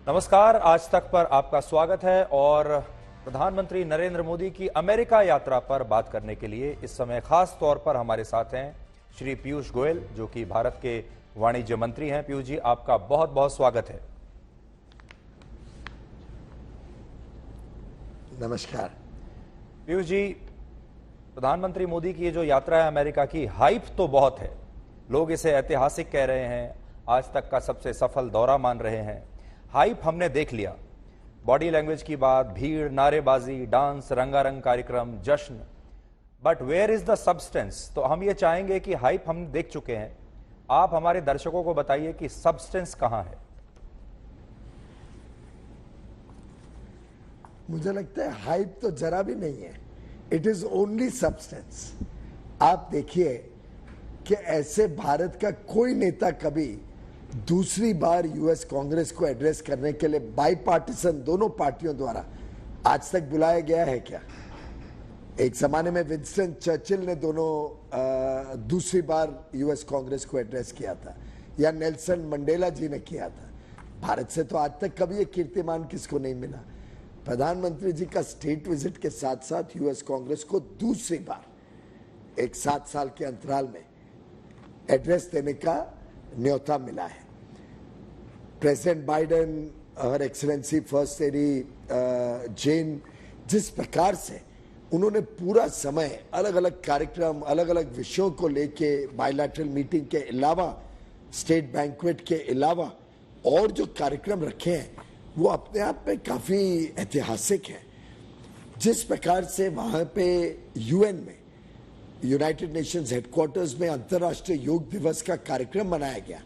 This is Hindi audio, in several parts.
नमस्कार, आज तक पर आपका स्वागत है और प्रधानमंत्री नरेंद्र मोदी की अमेरिका यात्रा पर बात करने के लिए इस समय खास तौर पर हमारे साथ हैं श्री पीयूष गोयल, जो कि भारत के वाणिज्य मंत्री हैं। पीयूष जी, आपका बहुत बहुत स्वागत है। नमस्कार। पीयूष जी, प्रधानमंत्री मोदी की ये जो यात्रा है अमेरिका की, हाइप तो बहुत है। लोग इसे ऐतिहासिक कह रहे हैं, आज तक का सबसे सफल दौरा मान रहे हैं। हाइप हमने देख लिया, बॉडी लैंग्वेज की बात, भीड़, नारेबाजी, डांस, रंगारंग कार्यक्रम, जश्न, but where is the substance? तो हम ये चाहेंगे कि हाइप हम देख चुके हैं, आप हमारे दर्शकों को बताइए कि सब्सटेंस कहां है। मुझे लगता है हाइप तो जरा भी नहीं है, इट इज ओनली सब्सटेंस। आप देखिए कि ऐसे भारत का कोई नेता कभी दूसरी बार यूएस कांग्रेस को एड्रेस करने के लिए बाईपार्टिसन दोनों पार्टियों द्वारा आज तक बुलाया गया है क्या? एक जमाने में विंस्टन चर्चिल ने दोनों दूसरी बार यूएस कांग्रेस को एड्रेस किया था, या नेल्सन मंडेला जी ने किया था। भारत से तो आज तक कभी ये कीर्तिमान किसको नहीं मिला। प्रधानमंत्री जी का स्टेट विजिट के साथ साथ यूएस कांग्रेस को दूसरी बार एक 7 साल के अंतराल में एड्रेस देने का न्योता मिला है। प्रेसिडेंट बाइडेन, हर एक्सीलेंसी फर्स्ट लेडी जेन, जिस प्रकार से उन्होंने पूरा समय अलग अलग कार्यक्रम, अलग अलग विषयों को लेके बायलैटरल मीटिंग के अलावा, स्टेट बैंक्वेट के अलावा और जो कार्यक्रम रखे हैं, वो अपने आप में काफी ऐतिहासिक है। जिस प्रकार से वहां पे यूएन में, यूनाइटेड नेशंस हेडक्वार्टर्स में अंतर्राष्ट्रीय योग दिवस का कार्यक्रम मनाया गया,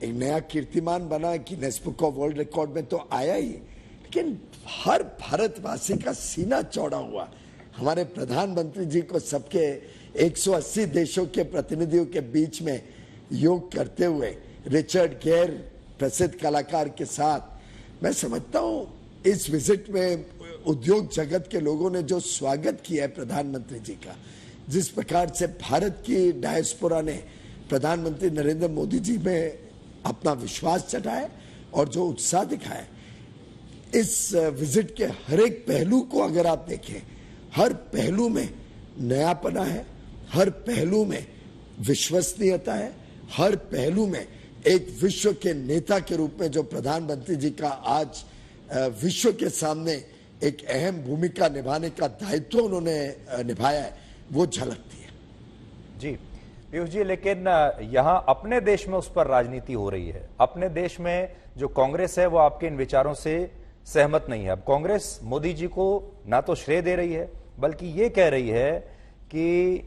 एक नया कीर्तिमान बना कि Guinness book of world record में तो आया ही, लेकिन हर भारतवासी का सीना चौड़ा हुआ। हमारे प्रधानमंत्री जी को सबके 180 देशों के प्रतिनिधियों के बीच में योग करते हुए रिचर्ड गेयर, प्रसिद्ध कलाकार के साथ, मैं समझता हूं इस विजिट में उद्योग जगत के लोगों ने जो स्वागत किया है प्रधानमंत्री जी का, जिस प्रकार से भारत की डायस्पोरा ने प्रधानमंत्री नरेंद्र मोदी जी में अपना विश्वास जताया और जो उत्साह दिखाया, इस विजिट के हर एक पहलू को अगर आप देखें, हर पहलू में नयापना है, हर पहलू में विश्वसनीयता है, हर पहलू में एक विश्व के नेता के रूप में जो प्रधानमंत्री जी का आज विश्व के सामने एक अहम भूमिका निभाने का दायित्व उन्होंने निभाया है, वो झलकती है। जी पीयूष जी, लेकिन यहाँ अपने देश में उस पर राजनीति हो रही है। अपने देश में जो कांग्रेस है वो आपके इन विचारों से सहमत नहीं है। अब कांग्रेस मोदी जी को ना तो श्रेय दे रही है, बल्कि ये कह रही है कि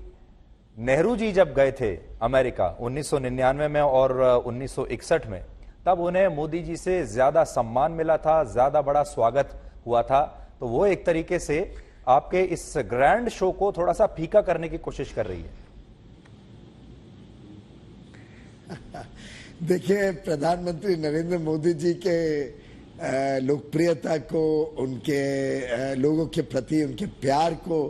नेहरू जी जब गए थे अमेरिका 1999 में और 1961 में, तब उन्हें मोदी जी से ज्यादा सम्मान मिला था, ज्यादा बड़ा स्वागत हुआ था। तो वो एक तरीके से आपके इस ग्रैंड शो को थोड़ा सा फीका करने की कोशिश कर रही है। देखिए, प्रधानमंत्री नरेंद्र मोदी जी के लोकप्रियता को, उनके लोगों के प्रति उनके प्यार को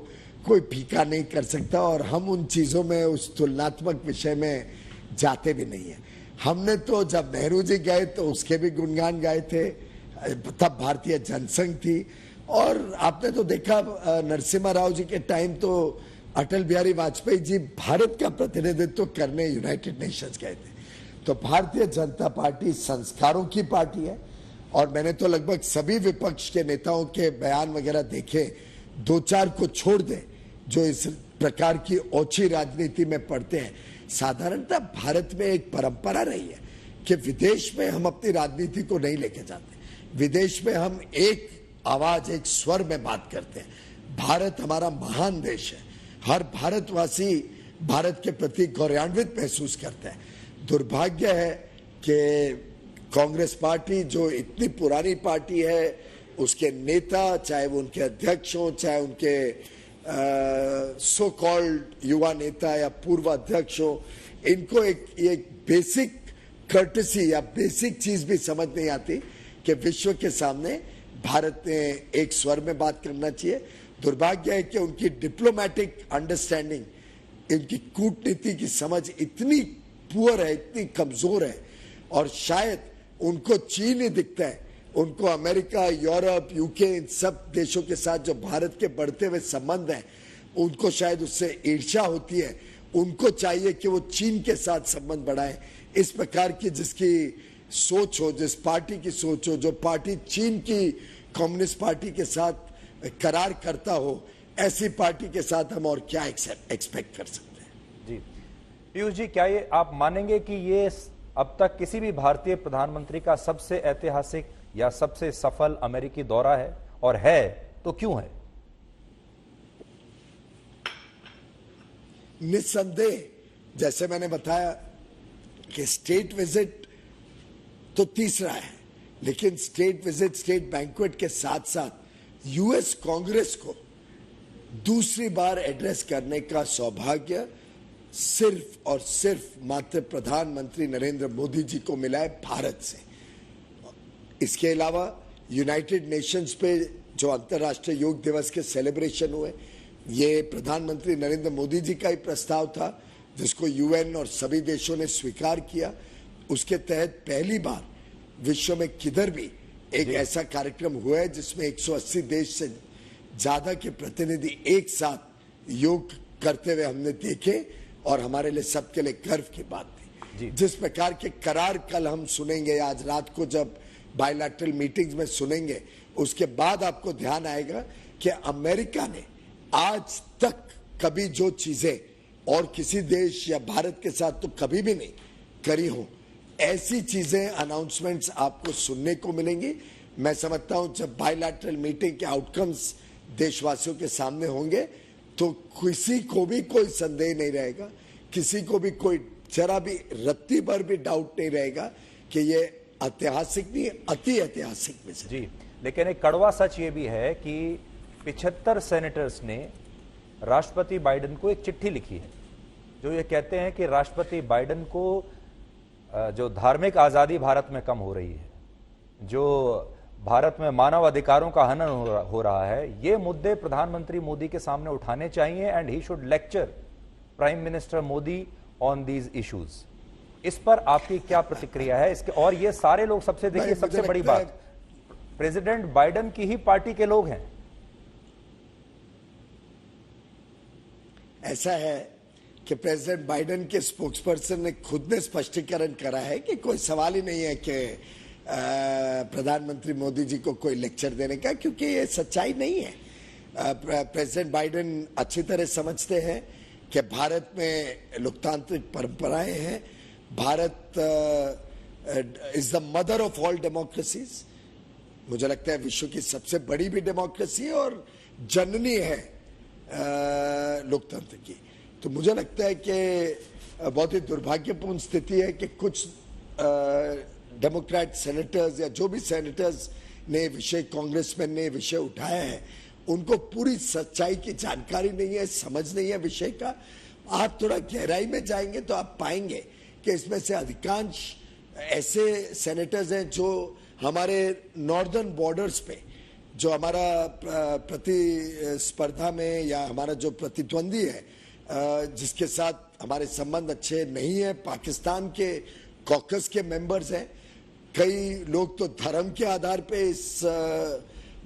कोई फीका नहीं कर सकता, और हम उन चीजों में, उस तुलनात्मक विषय में जाते भी नहीं है। हमने तो जब नेहरू जी गए तो उसके भी गुणगान गाए थे, तब भारतीय जनसंघ थी, और आपने तो देखा नरसिम्हा राव जी के टाइम तो अटल बिहारी वाजपेयी जी भारत का प्रतिनिधित्व करने यूनाइटेड नेशंस गए थे। तो भारतीय जनता पार्टी संस्कारों की पार्टी है, और मैंने तो लगभग सभी विपक्ष के नेताओं के बयान वगैरह देखे, 2-4 को छोड़ दे जो इस प्रकार की ओछी राजनीति में पड़ते हैं। साधारणतः भारत में एक परंपरा रही है कि विदेश में हम अपनी राजनीति को नहीं लेके जाते, विदेश में हम एक आवाज, एक स्वर में बात करते हैं। भारत हमारा महान देश है, हर भारतवासी भारत के प्रति गौरवान्वित महसूस करता है। दुर्भाग्य है कि कांग्रेस पार्टी, जो इतनी पुरानी पार्टी है, उसके नेता, चाहे वो उनके अध्यक्ष हों, चाहे उनके सो कॉल्ड युवा नेता या पूर्व अध्यक्ष हो, इनको एक बेसिक कर्टसी या बेसिक चीज भी समझ नहीं आती कि विश्व के सामने भारत ने एक स्वर में बात करना चाहिए। दुर्भाग्य है कि उनकी डिप्लोमेटिक अंडरस्टैंडिंग, इनकी कूटनीति की समझ इतनी पुअर है, इतनी कमजोर है, और शायद उनको चीन ही दिखता है उनको अमेरिका, यूरोप, यूके, इन सब देशों के साथ जो भारत के बढ़ते हुए संबंध हैं, उनको शायद उससे ईर्ष्या होती है। उनको चाहिए कि वो चीन के साथ संबंध बढ़ाएं। इस प्रकार की जिसकी सोच हो, जिस पार्टी की सोच हो, जो पार्टी चीन की कम्युनिस्ट पार्टी के साथ करार करता हो, ऐसी पार्टी के साथ हम और क्या एक्सपेक्ट कर सकते हैं। जी पीयूष जी, क्या ये आप मानेंगे कि ये अब तक किसी भी भारतीय प्रधानमंत्री का सबसे ऐतिहासिक या सबसे सफल अमेरिकी दौरा है, और है तो क्यों है? निस्संदेह, जैसे मैंने बताया कि स्टेट विजिट तो तीसरा है, लेकिन स्टेट विजिट, स्टेट बैंक्वेट के साथ साथ यूएस कांग्रेस को दूसरी बार एड्रेस करने का सौभाग्य सिर्फ और सिर्फ मात्र प्रधानमंत्री नरेंद्र मोदी जी को मिला है भारत से। इसके अलावा यूनाइटेड नेशंस पे जो अंतर्राष्ट्रीय योग दिवस के सेलिब्रेशन हुए, ये प्रधानमंत्री नरेंद्र मोदी जी का ही प्रस्ताव था, जिसको यूएन और सभी देशों ने स्वीकार किया। उसके तहत पहली बार विश्व में किधर भी एक ऐसा कार्यक्रम हुआ है जिसमें 180 देश से ज्यादा के प्रतिनिधि एक साथ योग करते हुए हमने देखे, और हमारे लिए सबके लिए गर्व की बात थी। जिस प्रकार के करार कल हम सुनेंगे, आज रात को जब बायलैटरल मीटिंग्स में सुनेंगे, उसके बाद आपको ध्यान आएगा कि अमेरिका ने आज तक कभी जो चीजें और किसी देश या भारत के साथ तो कभी भी नहीं करी हो, ऐसी चीजें, अनाउंसमेंट्स आपको सुनने को मिलेंगी। मैं समझता हूं जब बायलैटरल मीटिंग के आउटकम्स देशवासियों के सामने होंगे तो किसी को भी कोई संदेह नहीं रहेगा, किसी को भी कोई जरा भी रत्ती भर भी डाउट नहीं रहेगा कि ये ऐतिहासिक नहीं, अति ऐतिहासिक विजिट। जी, लेकिन एक कड़वा सच ये भी है कि 75 सेनेटर्स ने राष्ट्रपति बाइडेन को एक चिट्ठी लिखी है, जो ये कहते हैं कि राष्ट्रपति बाइडेन को जो धार्मिक आजादी भारत में कम हो रही है, जो भारत में मानव अधिकारों का हनन हो रहा है, ये मुद्दे प्रधानमंत्री मोदी के सामने उठाने चाहिए, and he should lecture prime minister Modi on these issues. इस पर आपकी क्या प्रतिक्रिया है? इसके और ये सारे लोग, सबसे देखिए सबसे बड़ी बात, प्रेसिडेंट बाइडेन की ही पार्टी के लोग हैं। ऐसा है कि प्रेसिडेंट बाइडेन के स्पोक्सपर्सन ने खुद ने स्पष्टीकरण करा है कि कोई सवाल ही नहीं है कि प्रधानमंत्री मोदी जी को कोई लेक्चर देने का, क्योंकि ये सच्चाई नहीं है। प्रेसिडेंट बाइडेन अच्छी तरह समझते हैं कि भारत में लोकतांत्रिक परंपराएं हैं। Bharat is the mother of all democracies. मुझे लगता है विश्व की सबसे बड़ी भी डेमोक्रेसी है और जननी है लोकतंत्र की। तो मुझे लगता है कि बहुत ही दुर्भाग्यपूर्ण स्थिति है कि कुछ डेमोक्रेट सेनेटर्स या जो भी सेनेटर्स ने विषय, कांग्रेसमैन ने विषय उठाया है, उनको पूरी सच्चाई की जानकारी नहीं है, समझ नहीं है विषय का। आप थोड़ा गहराई में जाएंगे तो आप पाएंगे कि इसमें से अधिकांश ऐसे सेनेटर्स हैं जो हमारे नॉर्दर्न बॉर्डर्स पे, जो हमारा प्रतिस्पर्धा में या हमारा जो प्रतिद्वंदी है, जिसके साथ हमारे संबंध अच्छे नहीं है, पाकिस्तान के कॉकस के मेंबर्स हैं। कई लोग तो धर्म के आधार पे इस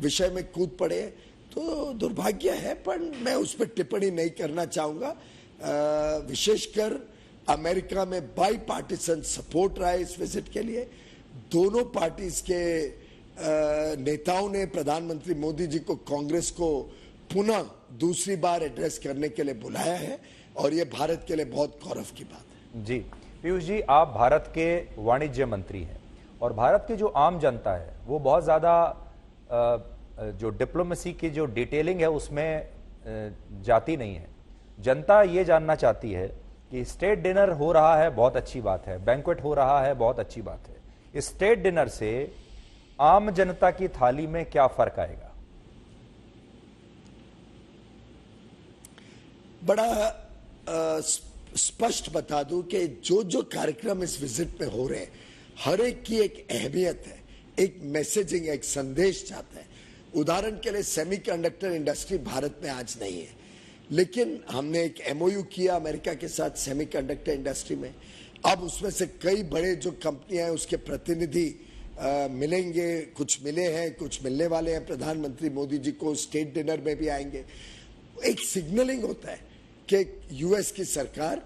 विषय में कूद पड़े। तो दुर्भाग्य है, पर मैं उस पर टिप्पणी नहीं करना चाहूंगा। विशेषकर अमेरिका में बाई पार्टीसन सपोर्ट रहा है इस विजिट के लिए। दोनों पार्टीज के नेताओं ने प्रधानमंत्री मोदी जी को, कांग्रेस को पुनः दूसरी बार एड्रेस करने के लिए बुलाया है, और ये भारत के लिए बहुत गौरव की बात है। जी पीयूष जी, आप भारत के वाणिज्य मंत्री हैं, और भारत की जो आम जनता है वो बहुत ज़्यादा जो डिप्लोमेसी की जो डिटेलिंग है उसमें जाती नहीं है। जनता ये जानना चाहती है कि स्टेट डिनर हो रहा है, बहुत अच्छी बात है, बैंक्वेट हो रहा है, बहुत अच्छी बात है, इस स्टेट डिनर से आम जनता की थाली में क्या फर्क आएगा? बड़ा स्पष्ट बता दूं कि जो जो कार्यक्रम इस विजिट में हो रहे हैं, हर एक की एक अहमियत है, एक मैसेजिंग, एक संदेश जाता है। उदाहरण के लिए सेमीकंडक्टर इंडस्ट्री भारत में आज नहीं है, लेकिन हमने एक एमओयू किया अमेरिका के साथ सेमीकंडक्टर इंडस्ट्री में। अब उसमें से कई बड़े जो कंपनियां हैं उसके प्रतिनिधि मिलेंगे, कुछ मिले हैं, कुछ मिलने वाले हैं। प्रधानमंत्री मोदी जी को स्टेट डिनर में भी आएंगे। एक सिग्नलिंग होता है कि यूएस की सरकार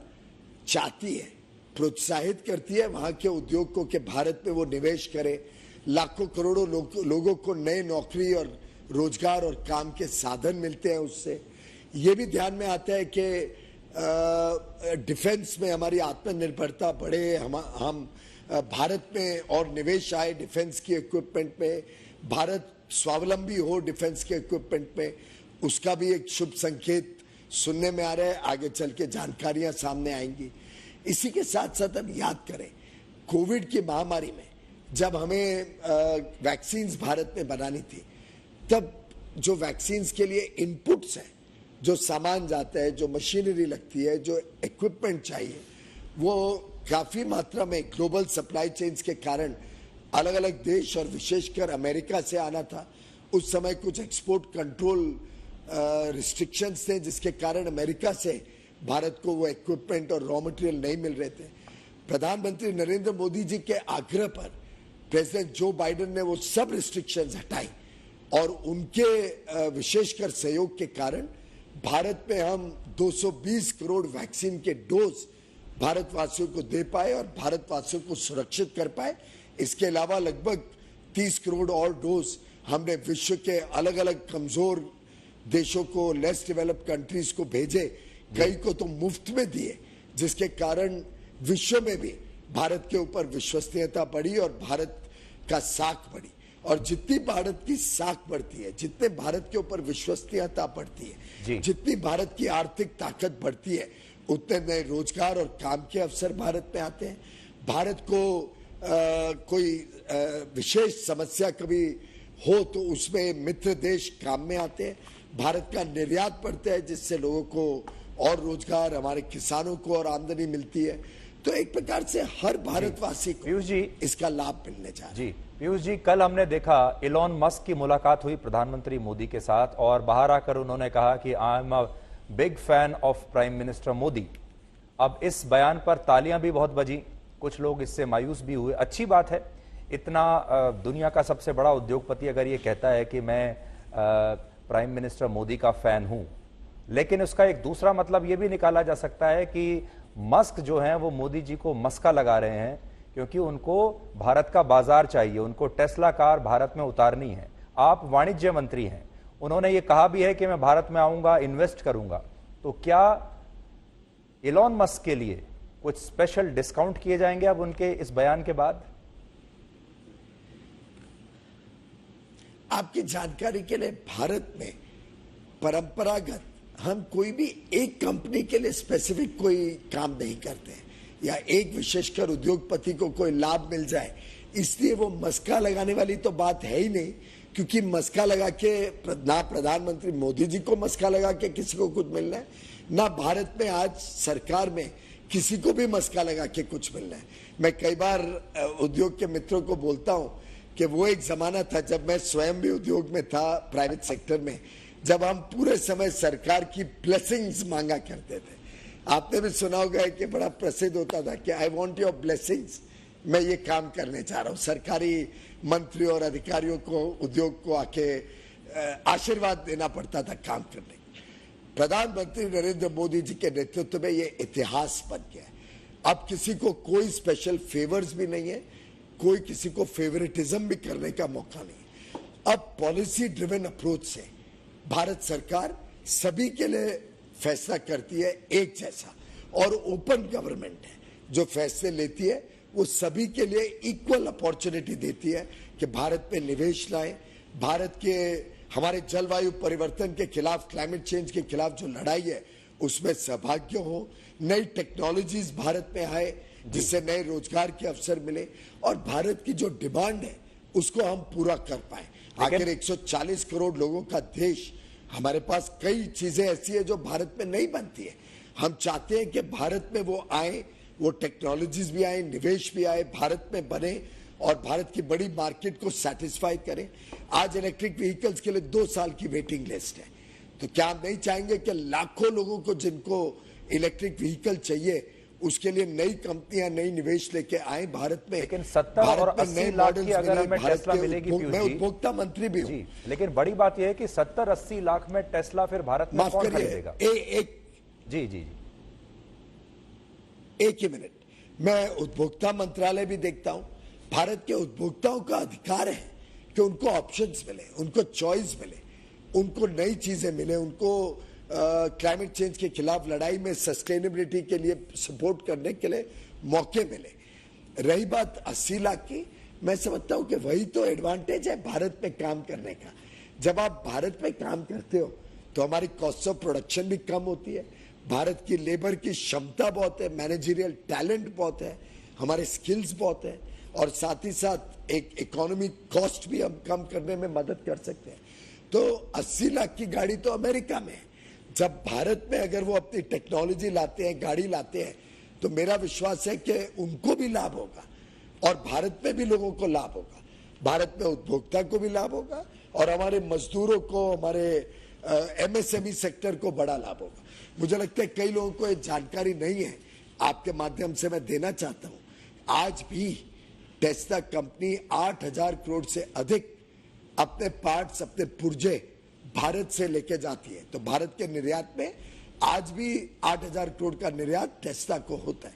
चाहती है, प्रोत्साहित करती है वहां के उद्योग को कि भारत में वो निवेश करे, लाखों करोड़ों लोगों को नए नौकरी और रोजगार और काम के साधन मिलते हैं उससे। ये भी ध्यान में आता है कि डिफेंस में हमारी आत्मनिर्भरता बढ़े, हम भारत में और निवेश आए डिफेंस की इक्विपमेंट में, भारत स्वावलंबी हो डिफेंस के इक्विपमेंट में, उसका भी एक शुभ संकेत सुनने में आ रहा है। आगे चल के जानकारियां सामने आएंगी। इसी के साथ साथ हम याद करें, कोविड की महामारी में जब हमें वैक्सीन्स भारत में बनानी थी, तब जो वैक्सीन्स के लिए इनपुट्स हैं, जो सामान जाता है, जो मशीनरी लगती है, जो इक्विपमेंट चाहिए, वो काफी मात्रा में ग्लोबल सप्लाई चेन्स के कारण अलग अलग देश और विशेषकर अमेरिका से आना था। उस समय कुछ एक्सपोर्ट कंट्रोल रिस्ट्रिक्शंस थे, जिसके कारण अमेरिका से भारत को वो इक्विपमेंट और रॉ मटेरियल नहीं मिल रहे थे। प्रधानमंत्री नरेंद्र मोदी जी के आग्रह पर प्रेसिडेंट जो बाइडेन ने वो सब रिस्ट्रिक्शंस हटाई और उनके विशेषकर सहयोग के कारण भारत में हम 220 करोड़ वैक्सीन के डोज भारतवासियों को दे पाए और भारतवासियों को सुरक्षित कर पाए। इसके अलावा लगभग 30 करोड़ और डोज हमने विश्व के अलग अलग कमजोर देशों को, लेस डेवलप्ड कंट्रीज को भेजे, कई को तो मुफ्त में दिए, जिसके कारण विश्व में भी भारत के ऊपर विश्वसनीयता बढ़ी और भारत का साख बढ़ी। और जितनी भारत की साख बढ़ती है, जितने भारत के ऊपर विश्वसनीयता बढ़ती है, जितनी भारत की आर्थिक ताकत बढ़ती है, उतने नए रोजगार और काम के अवसर भारत में आते हैं। भारत को कोई विशेष समस्या कभी हो तो उसमें मित्र देश काम में आते हैं। भारत का निर्यात बढ़ता है, जिससे लोगों को और रोजगार, हमारे किसानों को और आमदनी मिलती है। तो एक प्रकार से हर भारतवासी को इसका लाभ मिलने जा रहा है। जी पीयूष जी, कल हमने देखा इलॉन मस्क की मुलाकात हुई प्रधानमंत्री मोदी के साथ और बाहर आकर उन्होंने कहा कि I am a big fan of prime minister Modi. अब इस बयान पर तालियां भी बहुत बजी, कुछ लोग इससे मायूस भी हुए। अच्छी बात है, इतना दुनिया का सबसे बड़ा उद्योगपति अगर ये कहता है कि मैं प्राइम मिनिस्टर मोदी का फैन हूं, लेकिन उसका एक दूसरा मतलब ये भी निकाला जा सकता है कि मस्क जो हैं वो मोदी जी को मस्का लगा रहे हैं, क्योंकि उनको भारत का बाजार चाहिए, उनको टेस्ला कार भारत में उतारनी है। आप वाणिज्य मंत्री हैं, उन्होंने ये कहा भी है कि मैं भारत में आऊंगा, इन्वेस्ट करूंगा। तो क्या इलॉन मस्क के लिए कुछ स्पेशल डिस्काउंट किए जाएंगे अब उनके इस बयान के बाद? आपकी जानकारी के लिए, भारत में परंपरागत हम कोई भी एक कंपनी के लिए स्पेसिफिक कोई काम नहीं करते हैं, या एक विशेषकर उद्योगपति को कोई लाभ मिल जाए इसलिए वो मस्का लगाने वाली तो बात है ही नहीं। क्योंकि मस्का लगा के ना प्रधानमंत्री मोदी जी को मस्का लगा के किसी को कुछ मिलना है, ना भारत में आज सरकार में किसी को भी मस्का लगा के कुछ मिलना है। मैं कई बार उद्योग के मित्रों को बोलता हूं कि वो एक जमाना था जब मैं स्वयं भी उद्योग में था, प्राइवेट सेक्टर में, जब हम पूरे समय सरकार की ब्लेसिंग्स मांगा करते थे। आपने भी सुना होगा कि बड़ा प्रसिद्ध होता था कि आई वांट योर ब्लेसिंग्स, मैं ये काम करने चाह रहा हूं। सरकारी मंत्री और अधिकारियों को, उद्योग को आके आशीर्वाद देना पड़ता था काम करने। प्रधानमंत्री नरेंद्र मोदी जी के नेतृत्व में ये इतिहास बन गया है। अब किसी को कोई स्पेशल फेवर्स भी नहीं है, कोई किसी को फेवरेटिज्म भी करने का मौका नहीं है। अब पॉलिसी ड्रिवन अप्रोच से भारत सरकार सभी के लिए फैसला करती है एक जैसा, और ओपन गवर्नमेंट है जो फैसले लेती है वो सभी के लिए इक्वल अपॉर्चुनिटी देती है कि भारत में निवेश लाएं। भारत के हमारे जलवायु परिवर्तन के खिलाफ, क्लाइमेट चेंज के खिलाफ जो लड़ाई है उसमें सहभागी हो, नई टेक्नोलॉजीज भारत में आए जिससे नए रोजगार के अवसर मिले और भारत की जो डिमांड है उसको हम पूरा कर पाए। आखिर 140 करोड़ लोगों का देश, हमारे पास कई चीजें ऐसी है जो भारत में नहीं बनती है। हम चाहते हैं कि भारत में वो आए, वो टेक्नोलॉजीज भी आए, निवेश भी आए, भारत में बने और भारत की बड़ी मार्केट को सेटिस्फाई करें। आज इलेक्ट्रिक व्हीकल्स के लिए 2 साल की वेटिंग लिस्ट है, तो क्या हम नहीं चाहेंगे कि लाखों लोगों को जिनको इलेक्ट्रिक व्हीकल चाहिए उसके लिए नई कंपनियां नई निवेश लेके आए भारत में। लेकिन 70 और 80 लाख की अगर हमें टेस्ला मिलेगी पीयूष मैं जी, उपभोक्ता मंत्री भी हूं जी, लेकिन बड़ी बात यह है कि 70-80 लाख में टेस्ला फिर भारत में माफ कौन करिए खरीदेगा? जी जी जी, एक ही मिनट, मैं उपभोक्ता मंत्रालय भी देखता हूं। भारत के उपभोक्ताओं का अधिकार है कि उनको ऑप्शंस मिले, उनको चॉइस मिले, उनको नई चीजें मिले, उनको क्लाइमेट चेंज के खिलाफ लड़ाई में सस्टेनेबिलिटी के लिए सपोर्ट करने के लिए मौके मिले। रही बात 80 लाख की, मैं समझता हूं कि वही तो एडवांटेज है भारत में काम करने का। जब आप भारत में काम करते हो तो हमारी कॉस्ट ऑफ प्रोडक्शन भी कम होती है, भारत की लेबर की क्षमता बहुत है, मैनेजरियल टैलेंट बहुत है, हमारे स्किल्स बहुत है, और साथ ही साथ एक इकोनॉमिक कॉस्ट भी हम कम करने में मदद कर सकते हैं। तो 80 लाख की गाड़ी तो अमेरिका में है। जब भारत में अगर वो अपनी टेक्नोलॉजी लाते हैं, गाड़ी लाते हैं, तो मेरा विश्वास है कि उनको भी लाभ होगा और भारत में भी लोगों को लाभ होगा, भारत में उपभोक्ता को भी लाभ होगा और हमारे मजदूरों को, हमारे एमएसएमई सेक्टर को बड़ा लाभ होगा। मुझे लगता है कई लोगों को ये जानकारी नहीं है, आपके माध्यम से मैं देना चाहता हूं। आज भी टेस्ला कंपनी 8,000 करोड़ से अधिक अपने पार्ट्स, अपने पुर्जे भारत से लेके जाती है। तो भारत के निर्यात में आज भी 8,000 करोड़ का निर्यात टेस्ला को होता है।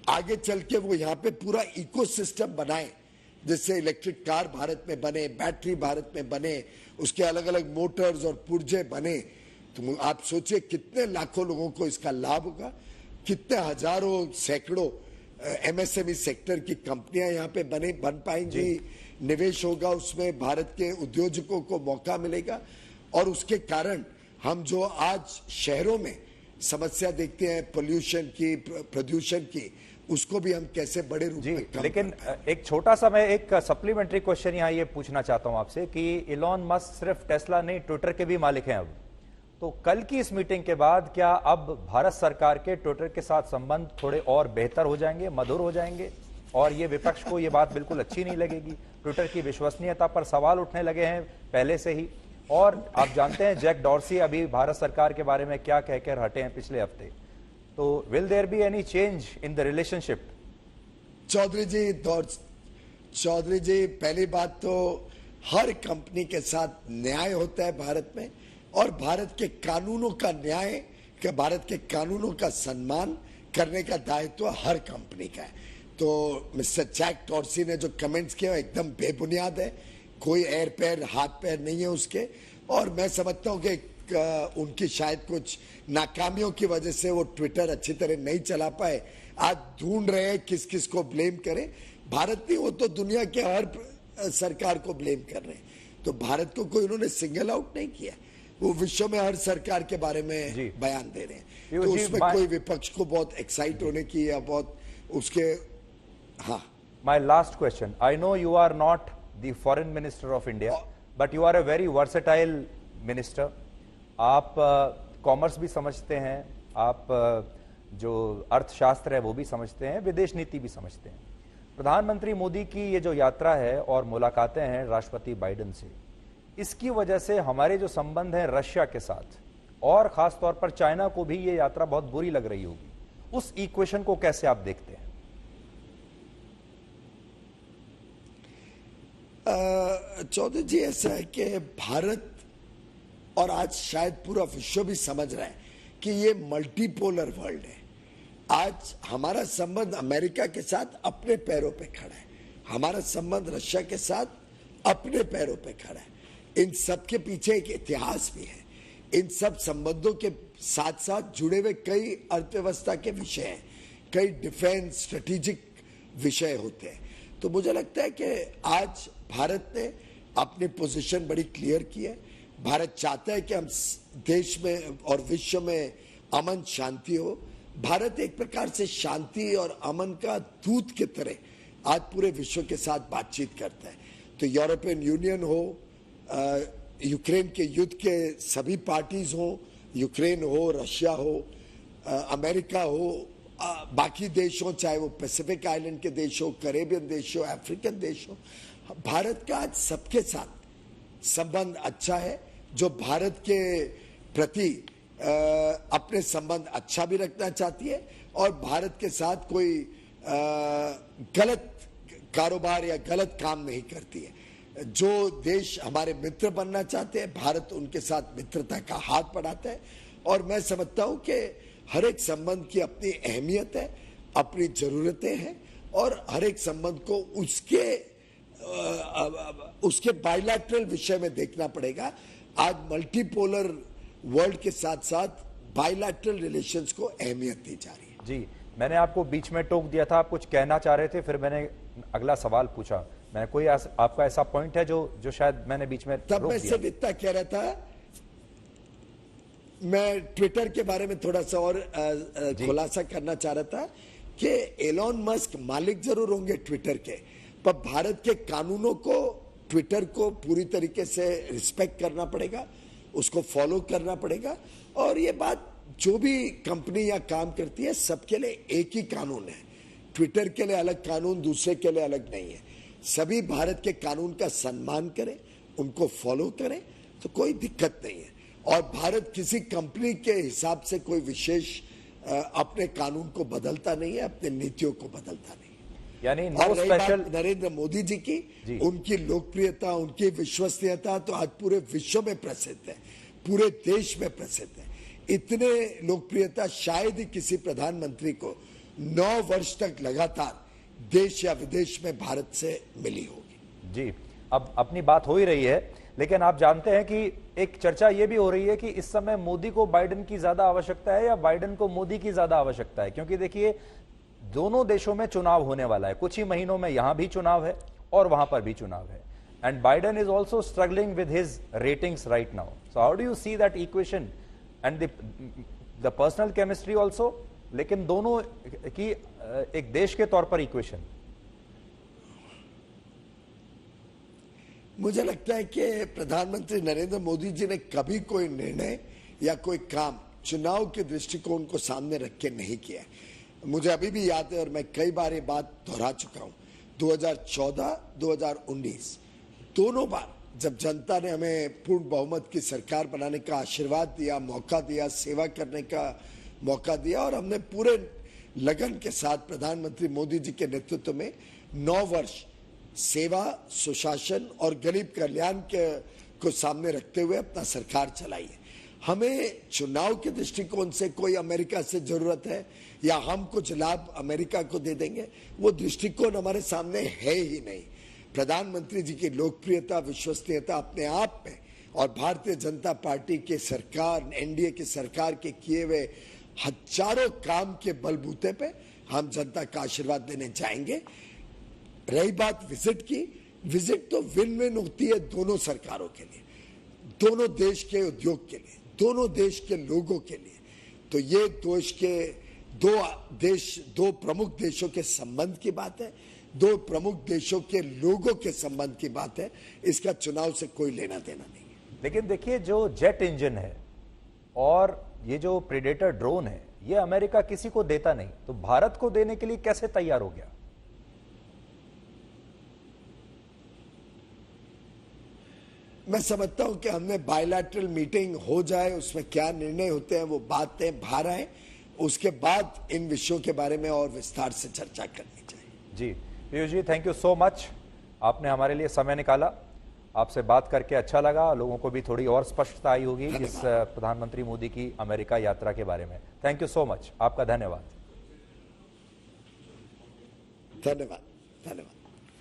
आगे चल के वो यहाँ पे पूरा इकोसिस्टम बनाए, जिससे इलेक्ट्रिक कार भारत में बने, बैटरी भारत में बने, उसके अलग अलग मोटर्स और पुर्जे बने। तो आप सोचिए कितने लाखों लोगों को इसका लाभ होगा, कितने हजारों सैकड़ों एमएसएमई सेक्टर की कंपनियां यहाँ पे बन पाएंगी, निवेश होगा उसमें, भारत के उद्योजकों को मौका मिलेगा और उसके कारण हम जो आज शहरों में समस्या देखते हैं पोल्यूशन की, प्रदूषण की, उसको भी हम कैसे बड़े रूप में कम। लेकिन एक छोटा सा मैं एक सप्लीमेंट्री क्वेश्चन यहाँ ये पूछना चाहता हूं आपसे कि इलॉन मस्क सिर्फ टेस्ला नहीं, ट्विटर के भी मालिक हैं अब। तो कल की इस मीटिंग के बाद क्या अब भारत सरकार के ट्विटर के साथ संबंध थोड़े और बेहतर हो जाएंगे, मधुर हो जाएंगे, और ये विपक्ष को ये बात बिल्कुल अच्छी नहीं लगेगी? ट्विटर की विश्वसनीयता पर सवाल उठने लगे हैं पहले से ही, और आप जानते हैं जैक डॉर्सी अभी भारत सरकार के बारे में क्या कहकर हटे हैं पिछले हफ्ते। तो will there be any change in the relationship? Chaudhary ji, पहली बात तो हर कंपनी के साथ न्याय होता है भारत में, और भारत के कानूनों का न्याय, भारत के कानूनों का सम्मान करने का दायित्व हर कंपनी का है। तो मिस्टर जैक डॉर्सी ने जो कमेंट्स किए एकदम बेबुनियाद है, कोई एर पैर हाथ पैर नहीं है उसके, और मैं समझता हूं कि उनकी शायद कुछ नाकामियों की वजह से वो ट्विटर अच्छी तरह नहीं चला पाए। आज ढूंढ रहे हैं किस किस को ब्लेम करें, भारत नहीं, वो तो दुनिया के हर सरकार को ब्लेम कर रहे हैं। तो भारत को कोई उन्होंने सिंगल आउट नहीं किया, वो विश्व में हर सरकार के बारे में बयान दे रहे हैं। तो उसमें कोई विपक्ष को बहुत एक्साइट होने की या बहुत उसके, हाँ। My last question, I know you are not the foreign minister of India, but you are a very versatile minister. आप कॉमर्स भी समझते हैं, आप जो अर्थशास्त्र है वो भी समझते हैं, विदेश नीति भी समझते हैं। प्रधानमंत्री मोदी की ये जो यात्रा है और मुलाकातें हैं राष्ट्रपति बाइडेन से, इसकी वजह से हमारे जो संबंध हैं रशिया के साथ और खास तौर पर चाइना को भी ये यात्रा बहुत बुरी लग रही होगी। उस इक्वेशन को कैसे आप देखते हैं? चौधरी जी, ऐसा है कि भारत और आज शायद पूरा विश्व भी समझ रहा है कि ये मल्टीपोलर वर्ल्ड है। आज हमारा संबंध अमेरिका के साथ अपने पैरों पे खड़ा है, हमारा संबंध रशिया के साथ अपने पैरों पे खड़ा है। इन सब के पीछे एक इतिहास भी है, इन सब संबंधों के साथ साथ जुड़े हुए कई अर्थव्यवस्था के विषय हैं, कई डिफेंस स्ट्रेटेजिक विषय होते हैं। तो मुझे लगता है कि आज भारत ने अपनी पोजीशन बड़ी क्लियर की है। भारत चाहता है कि हम देश में और विश्व में अमन शांति हो। भारत एक प्रकार से शांति और अमन का दूत की तरह आज पूरे विश्व के साथ बातचीत करता है। तो यूरोपियन यूनियन हो, यूक्रेन के युद्ध के सभी पार्टीज हो, यूक्रेन हो, रशिया हो, अमेरिका हो, बाकी देश हो, चाहे वो पैसिफिक आइलैंड के देश हो, कैरेबियन देश हो, अफ्रीकन देश हो, भारत का आज सबके साथ संबंध अच्छा है। जो भारत के प्रति अपने संबंध अच्छा भी रखना चाहती है, और भारत के साथ कोई गलत कारोबार या गलत काम नहीं करती है। जो देश हमारे मित्र बनना चाहते हैं, भारत उनके साथ मित्रता का हाथ बढ़ाता है। और मैं समझता हूं कि हर एक संबंध की अपनी अहमियत है, अपनी जरूरतें हैं, और हर एक संबंध को उसके बायलैटरल विषय में देखना पड़ेगा। आज मल्टीपोलर वर्ल्ड के साथ साथ बायलैटरल रिलेशंस को अहमियत दी जा रही है। जी, मैंने आपको बीच में टोक दिया था, आप कुछ कहना चाह रहे थे, फिर मैंने अगला सवाल पूछा। मैं कोई आपका ऐसा पॉइंट है जो शायद मैंने बीच में तब मैं सिर्फ इतना कह रहा था, मैं ट्विटर के बारे में थोड़ा सा और खुलासा करना चाह रहा था कि एलॉन मस्क मालिक जरूर होंगे ट्विटर के, पर भारत के कानूनों को, ट्विटर को पूरी तरीके से रिस्पेक्ट करना पड़ेगा, उसको फॉलो करना पड़ेगा। और ये बात जो भी कंपनी या काम करती है, सबके लिए एक ही कानून है। ट्विटर के लिए अलग कानून, दूसरे के लिए अलग नहीं है। सभी भारत के कानून का सम्मान करें, उनको फॉलो करें, तो कोई दिक्कत नहीं है। और भारत किसी कंपनी के हिसाब से कोई विशेष अपने कानून को बदलता नहीं है, अपने नीतियों को बदलता नहीं है। यानी नो स्पेशल। नरेंद्र मोदी जी की, उनकी लोकप्रियता, उनकी विश्वसनीयता तो आज पूरे विश्व में प्रसिद्ध है, पूरे देश में प्रसिद्ध है। इतने लोकप्रियता शायद ही किसी प्रधानमंत्री को 9 वर्ष तक लगातार देश या विदेश में भारत से मिली होगी। जी, अब अपनी बात हो ही रही है, लेकिन आप जानते हैं कि एक चर्चा यह भी हो रही है कि इस समय मोदी को बाइडेन की ज्यादा आवश्यकता है या बाइडेन को मोदी की ज्यादा आवश्यकता है, क्योंकि देखिए दोनों देशों में चुनाव होने वाला है। कुछ ही महीनों में यहां भी चुनाव है और वहां पर भी चुनाव है, and Biden is also struggling with his ratings right now. So how do you see that equation and the personal chemistry also, लेकिन दोनों की एक देश के तौर पर इक्वेशन। मुझे लगता है कि प्रधानमंत्री नरेंद्र मोदी जी ने कभी कोई निर्णय या कोई काम चुनाव के दृष्टिकोण को सामने रख के नहीं किया। मुझे अभी भी याद है, और मैं कई बार ये बात दोहरा चुका हूं, 2014, 2019 दोनों बार जब जनता ने हमें पूर्ण बहुमत की सरकार बनाने का आशीर्वाद दिया, मौका दिया, सेवा करने का मौका दिया, और हमने पूरे लगन के साथ प्रधानमंत्री मोदी जी के नेतृत्व में 9 वर्ष सेवा, सुशासन और गरीब कल्याण को सामने रखते हुए अपना सरकार चलाई है। हमें चुनाव के दृष्टिकोण से कोई अमेरिका से जरूरत है या हम कुछ लाभ अमेरिका को दे देंगे, वो दृष्टिकोण हमारे सामने है ही नहीं। प्रधानमंत्री जी की लोकप्रियता, विश्वसनीयता अपने आप में, और भारतीय जनता पार्टी के सरकार, एनडीए की सरकार के किए हुए हजारों काम के बलबूते पे हम जनता का आशीर्वाद देने जाएंगे। रही बात विजिट की, विजिट तो विन विन होती है दोनों सरकारों के लिए, दोनों देश के उद्योग के लिए, दोनों देश के लोगों के लिए। तो ये दो प्रमुख देशों के संबंध की बात है, दो प्रमुख देशों के लोगों के संबंध की बात है। इसका चुनाव से कोई लेना देना नहीं है। लेकिन देखिए, जो जेट इंजन है और ये जो प्रेडेटर ड्रोन है, ये अमेरिका किसी को देता नहीं, तो भारत को देने के लिए कैसे तैयार हो गया? मैं समझता हूं कि हमने बायलैटरल मीटिंग हो जाए, उसमें क्या निर्णय होते हैं वो बातें बाहर आए, उसके बाद इन विषयों के बारे में और विस्तार से चर्चा करनी चाहिए। जी Piyush ji, thank you so much, आपने हमारे लिए समय निकाला। आपसे बात करके अच्छा लगा, लोगों को भी थोड़ी और स्पष्टता आई होगी इस प्रधानमंत्री मोदी की अमेरिका यात्रा के बारे में। थैंक यू सो मच, आपका धन्यवाद। धन्यवाद।